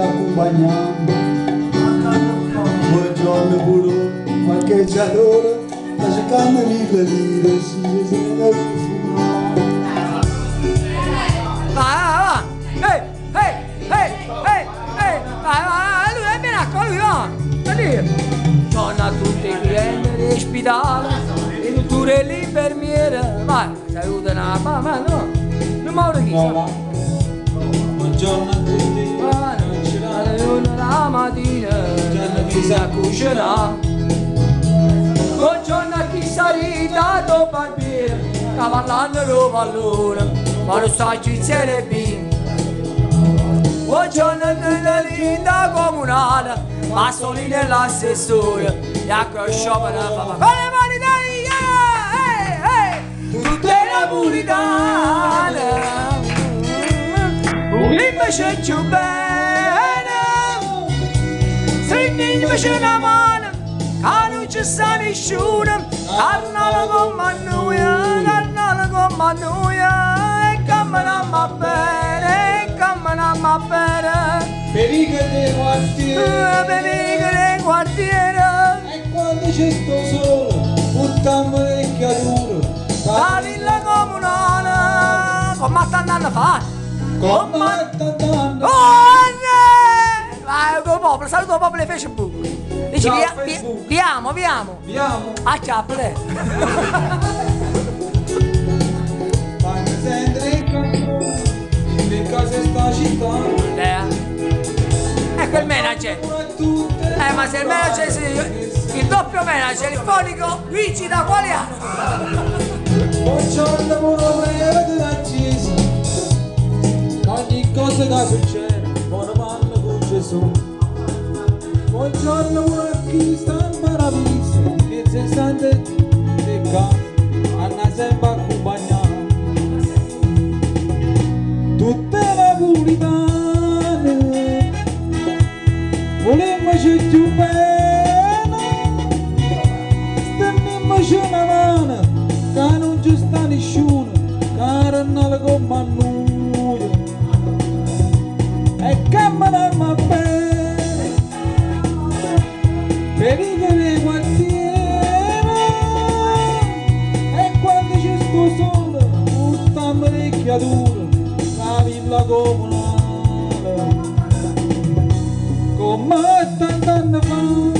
accompagniamo. Buongiorno pure, qualche giallore, sta cercando mille lire, si sente Va, ehi, lui è miracolo, lui va, vedi. Sono a tutti i clienti dell'ospedale, i dottori e l'infermiera, vai, saluta una mamma, no, non muore chi sa. Buongiorno a tutti. La mattina chi si cucina. Buongiorno a chi si è ridato barbiere, cavallando lo pallone, ma lo sta ci B. Buongiorno a tutta linda comunale, ma soli nell'assessore, e a crosciare la fama. Con le mani tutte napolitane, invece più bene, stringi invece una mano, che non ci sta nessuno, carnale con mannuia, e camminammo bene, Bevi che dei quartiere, e quando c'è sto sole, buttiamo le chiature. la villa comunale, come sta andando a fare? Come sta andando? Vai, col popolo, saluto il popolo di Facebook. Dici, Ciao, Facebook. viamo. Viamo. A ciappole. Fammi sentere il campone, in casa sta città. Ecco il manager. Ma se il manager il doppio manager, il fonico, Luigi da quale anno? Buongiorno, buona prega della chiesa. Ogni cosa che succede, buona mamma con Gesù. Buongiorno, buona chi sta in paradiso, che si sente di casa, hanno sempre accompagnato. Tutte le puritane, volemmoci più bene, stennemmoci una mano, che non ci sta nessuno, che non la gomma nulla, e camminammo bene, per i che nei quartieri, e quando ci sto solo, buttiamo le chiature, la villa comunale, come sta andando a fare?